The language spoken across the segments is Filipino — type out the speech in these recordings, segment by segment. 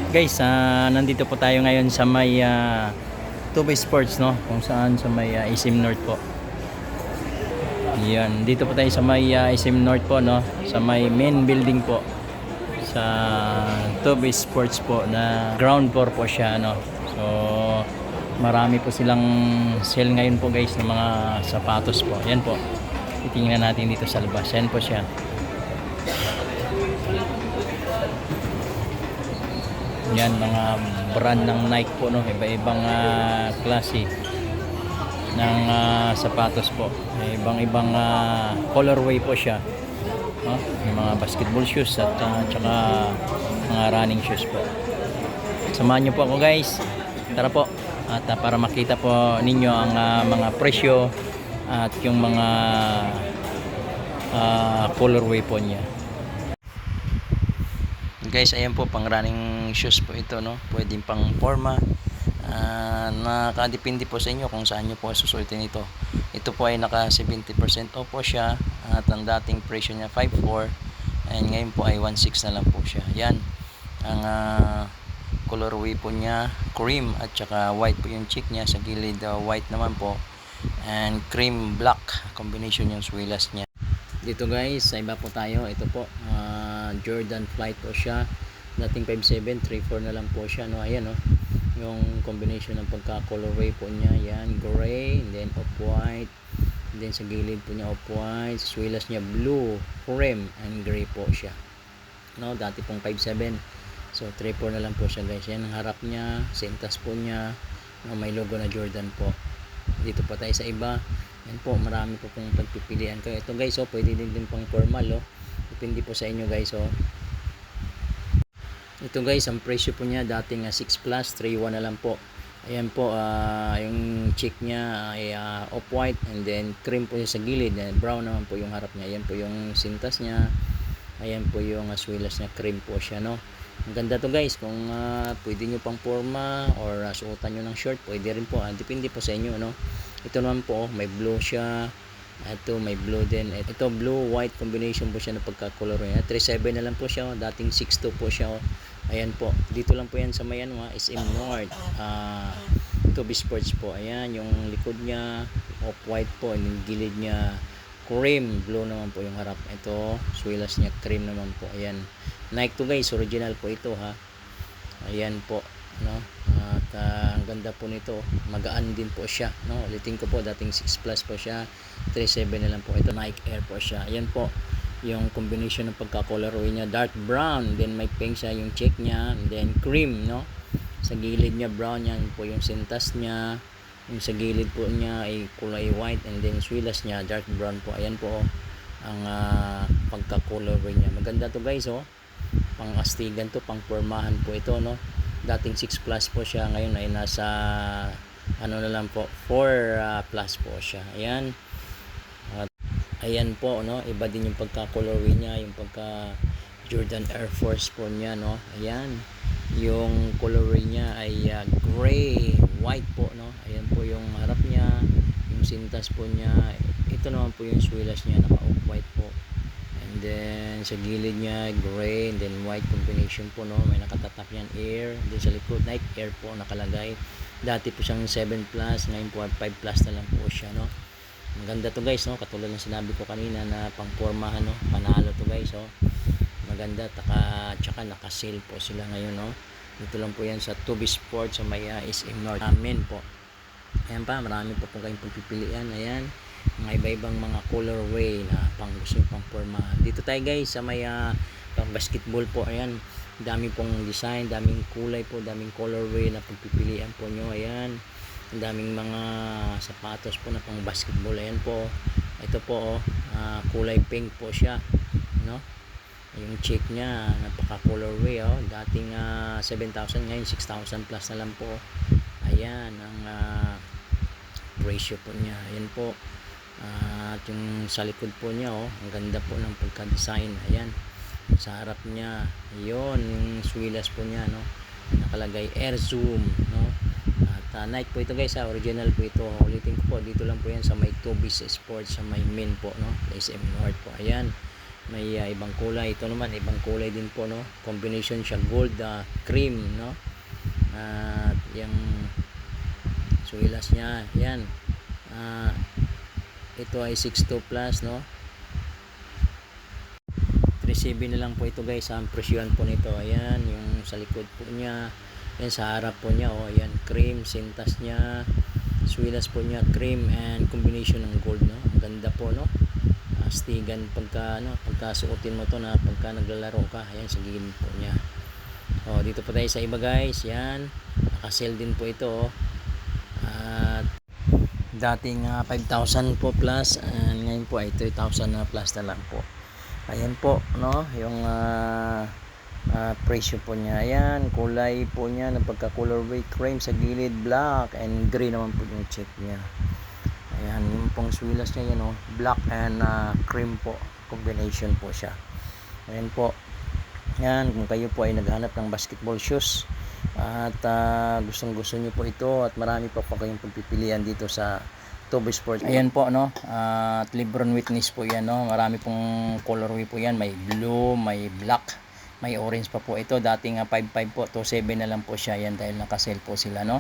Guys, nandito po tayo ngayon sa may Tubay Sports, no? Kung saan sa may SM North po. Yan, dito po tayo sa may SM North po, no? Sa may main building po. Sa Tubay Sports po na ground floor po siya, no? So, marami po silang sale ngayon po, guys, ng mga sapatos po. Yan po. Titingnan natin dito sa labas. Yan po siya. Yan, mga brand ng Nike po, no? Iba-ibang klase ng sapatos po. Ibang-ibang colorway po siya, no? Yung mga basketball shoes at tsaka mga running shoes po. Samahan nyo po ako, guys. Tara po. At para makita po ninyo ang mga presyo at yung mga colorway po niya. Guys, ayan po, pang running shoes po ito, no? Pwedeng pang forma. Nakadepende po sa inyo kung saan nyo po susuotin ito. Ito po ay naka 70% off po siya. At ang dating presyo niya 5.4, and ngayon po ay 1.6 na lang po siya. Yan. Ang colorway po niya, cream at saka white po yung cheek niya. Sa gilid, white naman po. And cream black combination yung swilas niya. Dito, guys, sa iba po tayo. Ito po, Jordan Flight po siya. Dating 5.7, 3.4 na lang po siya, no? Ayan, no? Yung combination ng pagka-colorway po niya. Yan, gray, and then off-white. And then sa gilid po niya off-white. Swilas niya blue, cream, and gray po siya. No? Dati pong 5.7. So, 3.4 na lang po siya, guys. Yan ang harap niya. Sintas po niya. No? May logo na Jordan po. Dito po tayo sa iba. Yan po, marami po kung pagpipilian kayo. Ito, guys, pwede din pang formal, depende po sa inyo, guys. Ito, guys, ang presyo po niya dating 6 plus 3.1 na lang po. Ayan po, yung cheek niya ay off-white, and then cream po niya sa gilid, and brown naman po yung harap niya. Ayan po yung sintas niya. Ayan po yung swilas niya, cream po siya, no? Ang ganda to, guys. Kung pwede nyo pang forma or suotan nyo ng short, pwede rin po. Depende po sa inyo, no? Ito naman po, may blue siya. Ito may blue din. Ito blue white combination po siya na pagka-color niya. 3.7 na lang po siya, dating 6.2 po siya. Ayan po, dito lang po yan sa mayan SM North, Tubay Sports po. Ayan yung likod niya off-white po, yung gilid niya cream, blue naman po yung harap. Ito swilas niya cream naman po. Ayan, Nike to, guys, original po ito, ha. Ayan po, no? At ang ganda po nito, magaan din po siya, no? Ulitin ko po, dating 6 plus po siya, 3.7 na lang po. Ito Nike Air po siya. Ayan po yung combination ng pagka-colorway niya, dark brown, then may pink siya yung cheek niya, and then cream, no? Sa gilid niya brown, yan po yung sintas niya. Yung sa gilid po niya ay kulay white, and then swilas niya dark brown po. Ayan po ang pagka-colorway niya. Maganda to, guys, pang astigan to, pang pormahan po ito, no? Dating 6 plus po siya, ngayon ay nasa ano na lang po, 4 plus po siya. Ayan. Ayan po, no? Iba din yung pagka-colorway niya, yung pagka Jordan Air Force po niya, no? Ayan. Yung colorway niya ay gray, white po, no? Ayan po yung harap niya, yung sintas po niya. Ito naman po yung swilas niya, naka-off-white po. And then sa gilid niya gray, and then white combination po, no? May nakatatak niyan Air. Then sa likod Nike Air po nakalagay. Dati po siyang 7 plus, ngayon po 5 plus na lang po siya, no? Maganda to, guys, no? Katulad ng sinabi ko kanina na pangpormahan, no? Panalo to, guys, maganda. Tsaka naka-sale po sila ngayon, no? Dito lang po yan sa Tubay Sports sa may SM North. Amen po. Ayan pa, marami po kayong pagpipilian. Ayan, mga iba-ibang mga colorway na pang gusto pang pormahan. Dito tayo, guys, sa may pang basketball po. Ayan, dami pong design, daming kulay po, daming colorway na pagpipilian po nyo. Ayan, ang daming mga sapatos po na pang basketball. Ayan po, ito po, kulay pink po siya, no? Yung cheek niya napaka colorway, dating 7,000, ngayon 6,000 plus na lang po. Ayan ang ratio po niya. Ayan po, at yung sa likod po niya, ang ganda po ng pagka-design. Ayan, sa harap niya, yon yung swilas po niya, no? Nakalagay Air Zoom, no? Nike po ito, guys, original po ito. Ulitin ko po, dito lang po yan sa may Tubay Sports sa may main po, no? SM North po. Ayan, may ibang kulay. Ito naman ibang kulay din po, no, combination siya, gold cream, no. At yung suwilas niya yan, ito ay 6.2 plus, no. 3.7 na lang po ito guys, ang presyon po nito. Ayan yung sa likod po niya, yan sa harap po niya, oh, ayan, cream, sintas niya, suwilas po niya cream and combination ng gold, no. Ang ganda po, no. Astigan pagka suotin mo to na pagka naglalaro ka. Ayan sa gilid po niya. Oh, dito po tayo sa iba guys. Yan, naka-sale din po ito, oh. At dating 5,000 po plus, and ngayon po ay 3,000 na plus na lang po. Ayan po, no, yung presyo po niya. Ayan, kulay po niya ng pagka-colorway cream sa gilid, black and gray naman po yung check niya. Ayan, yung pong swilas niya yan, oh, black and cream po, combination po siya. Ayan po. Yan, kung kayo po ay naghanap ng basketball shoes at gustong gusto niyo po ito, at marami pa po kayong pagpipilian dito sa Toby Sports. Ayan po, no, at Lebron Witness po yan, no. Marami pong colorway po yan, may blue, may black, may orange pa po ito. Dating 5.5 po, 2.7 na lang po siya yan dahil naka-sale po sila, no.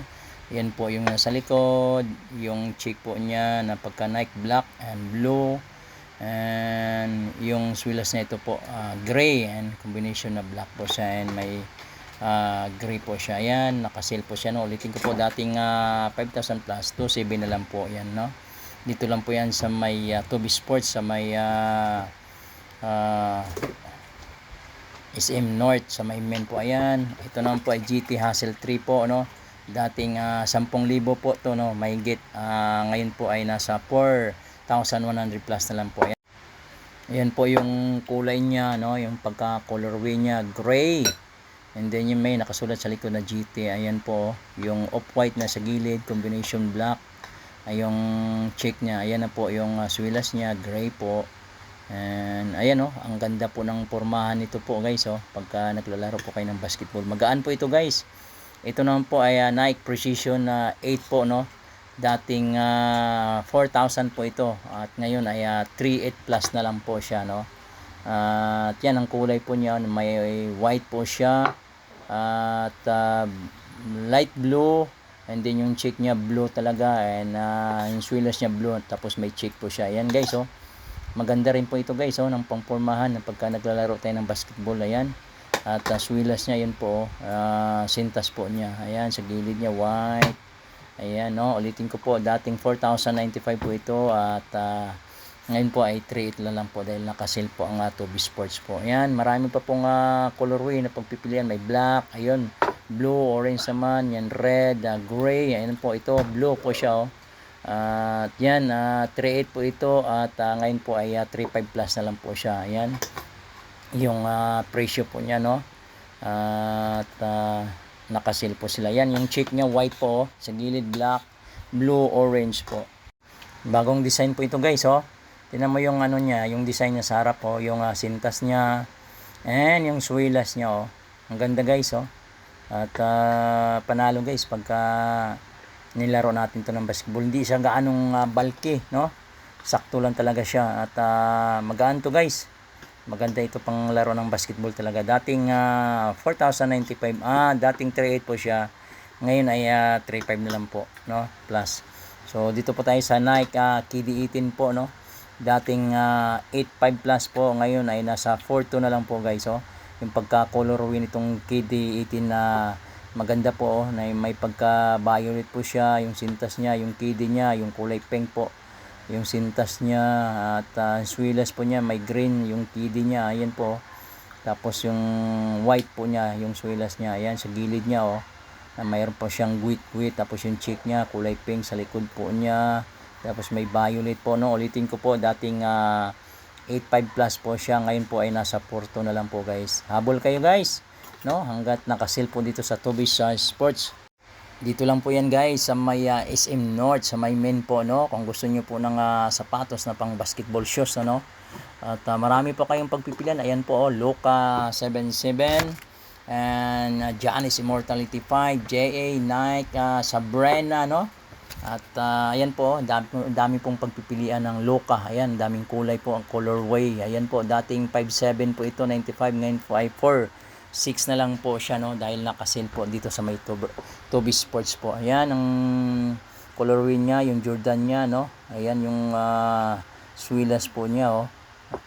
Yan po yung nasa likod, yung cheek po niya na pagka Nike black and blue, and yung swilas na ito po gray and combination na black po siya, and may gray po siya. Yan, naka-sale po siya, no. Ulitin ko po, dating 5,000 plus, 2.7 na lang po yan, no. Dito lang po yan sa may Toby Sports, sa may SM North, sa may men po. Ayan, ito naman po ay GT Hustle 3 po, no. Dating 10,000 po to, no, mahigit. Ngayon po ay nasa 4,100 plus na lang po. Ayan po yung kulay niya, no, yung pagka colorway niya gray, and then yung may nakasulat sa likod na GT. Ayan po yung off-white na sa gilid, combination black. Ay yung check niya. Ayan na po yung swilas niya, gray po. And ayan, oh, ang ganda po ng pormahan nito po guys, oh, pagka naglalaro po kayo ng basketball. Magaan po ito guys. Ito naman po ay Nike Precision 8 po, no. Dating 4,000 po ito, at ngayon ay 3.8 plus na lang po siya, no. At yan ang kulay po niya, may white po siya, at light blue, and then yung cheek niya blue talaga, and yung swilas niya blue, tapos may cheek po siya. Yan guys, oh, maganda rin po ito guys, oh, ng pangpormahan na pagka naglalaro tayo ng basketball. Ayan, at swilas niya yun po, sintas po niya. Ayan, sa gilid niya white. Ayan, no, ulitin ko po, dating 4,095 po ito, at ngayon po ay 3.8 lang po dahil naka-sale po ang Toby Sports po. Ayan, marami pa pong colorway na pagpipilian. May black, ayun, blue, orange naman, yan red, gray. Ayan po, ito blue po siya, oh. At yan, 3.8 po ito, at ngayon po ay 3.5 plus na lang po siya. Ayan yung presyo po niya, no. At naka-sale po sila. Yan, yung check niya white po, oh, sa gilid black, blue, orange po. Bagong design po ito guys, oh. Tingnan mo yung ano niya, yung design niya sa harap, oh, yung sintas niya, and yung swilas niya, oh. Ang ganda guys, oh. At panalo guys pagka nilaro natin to ng basketball. Hindi siya gaanong bulky, no. Sakto lang talaga siya, at magaan to guys. Maganda ito pang laro ng basketball talaga. Dating 4,095, dating 3.8 po siya. Ngayon ay 3.5 na lang po, no, plus. So dito po tayo sa Nike KD18 po, no. Dating 8.5 plus po, ngayon ay nasa 4.2 na lang po guys, oh. Yung pagka-colorway nitong KD18 na maganda po, oh, na may pagka-violet po siya, yung sintas niya, yung KD niya, yung kulay pink po yung sintas niya, at swilas po niya may green yung KD niya. Ayan po, tapos yung white po niya yung swilas niya. Ayan sa gilid niya, oh, na mayroon po siyang guwit, tapos yung cheek niya kulay pink sa likod po niya, tapos may violet po, no. Ulitin ko po, dating 8.5 plus po siya, ngayon po ay nasa 4.2 na lang po guys. Habol kayo guys, no, hanggat naka-sale po dito sa Toby Sports. Dito lang po yan guys sa may SM North, sa may men po, no. Kung gusto niyo po ng sapatos na pang basketball shoes, no. At marami po kayong pagpipilian. Ayan po, oh, Luka 77, and Giannis Immortality 5, JA, Nike, Sabrina, no. At ayan po, dami pong pagpipilian ng Loka. Ayan, daming kulay po ang colorway. Ayan po, dating 5.7 po ito, 95, ngayon 5.4. 6 na lang po siya, no, dahil nakasil po dito sa may Toby Sports po. Ayan ang colorway niya, yung Jordan niya, no. Ayan yung swilas po niya, oh.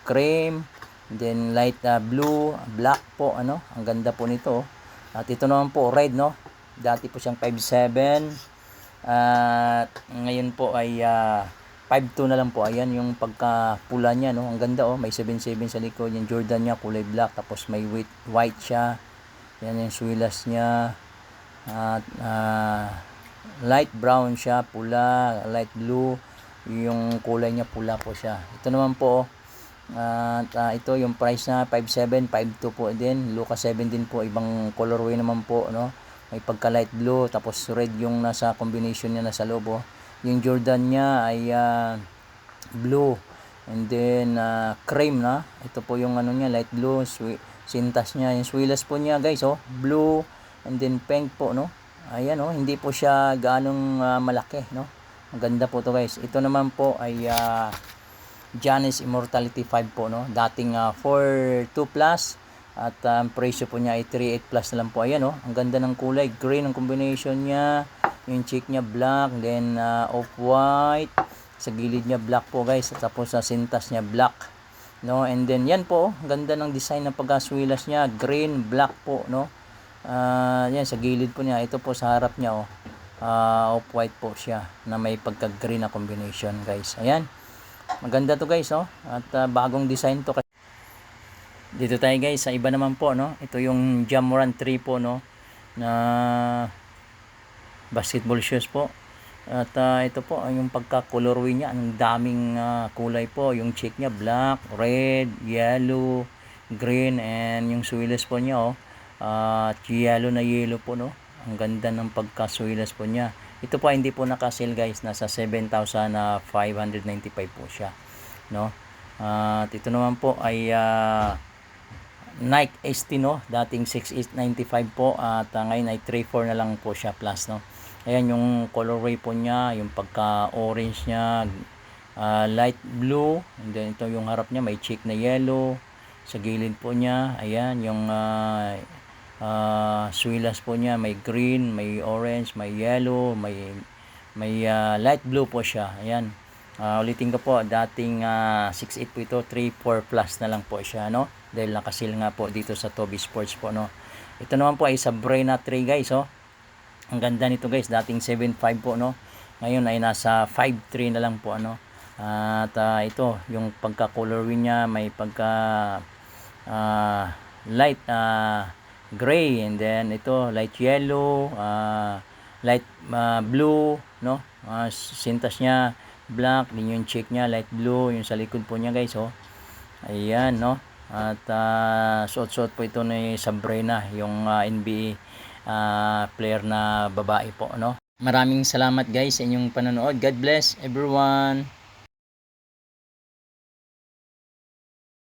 Cream, then light blue, black po, ano. Ang ganda po nito, oh. At ito naman po red, no. Dati po siyang 5.7. At ngayon po ay 5.2 na lang po. Ayan yung pagkapula niya, no. Ang ganda, oh. May 7.7 sa likod. Yung Jordan niya kulay black, tapos may white siya. Yan yung swilas niya. At light brown siya, pula, light blue. Yung kulay niya pula po siya. Ito naman po, at ito yung price na 5.7, 5.2 po din. Luka 7 din po, ibang colorway naman po, no. May pagka light blue, tapos red yung nasa combination niya nasa loob, oh. Yung Jordan niya ay blue, and then cream na. Ito po yung ano niya, light blue, sintas niya. Yung swilas po niya, guys, oh, blue, and then pink po, no. Ayan, oh, hindi po siya gaanong malaki, no. Maganda po to, guys. Ito naman po ay Giannis Immortality 5 po, no. Dating 4.2 plus. At ang presyo po niya ay 3.8 plus na lang po. Ayan, oh, ang ganda ng kulay, green ang combination niya. Yung cheek niya black, then off-white. Sa gilid niya black po, guys. Tapos sa sintas niya black, no. And then yan po, ang ganda ng design ng pagkaswilas niya, green, black po, no. Yan sa gilid po niya. Ito po sa harap niya, oh, off-white po siya na may pagka-green na combination, guys. Ayan, maganda to, guys, oh. At bagong design to. Dito tayo, guys, sa iba naman po, no. Ito yung Ja Morant 3 po, no, na basketball shoes po. At ito po yung pagka-colorway niya, ang daming kulay po. Yung cheek niya black, red, yellow, green, and yung swilas po niya, oh, yellow na yellow po, no. Ang ganda ng pagka-swilas po niya. Ito po hindi po naka-sale, guys, nasa 7,595 po siya, no. At ito naman po ay Nike ST, no, dating 6,895 po, at ngayon ay 3.4 na lang po siya plus, no. Ayan yung colorway po niya, yung pagka orange niya, light blue, and then ito yung harap niya, may cheek na yellow sa gilid po niya. Ayan yung swilas po niya, may green, may orange, may yellow, may light blue po siya. Ayan, ulitin ko po, dating 6.8 po ito, 3.4 plus na lang po siya, no, dahil nakasil nga po dito sa Toby Sports po, no. Ito naman po ay Sabrina 3, guys, oh. Ang ganda nito, guys, dating 7.5 po, no, ngayon ay nasa 5.3 na lang po, ano. At ito yung pagka colorway niya, may pagka light gray, and then ito light yellow, light blue, no. Sintas niya black, din yung cheek niya light blue, yung sa likod po niya, guys, oh. Ayan, no. At suot-suot po ito ni Sabrina, yung NBA player na babae po, no. Maraming salamat, guys, sa inyong panonood. God bless everyone.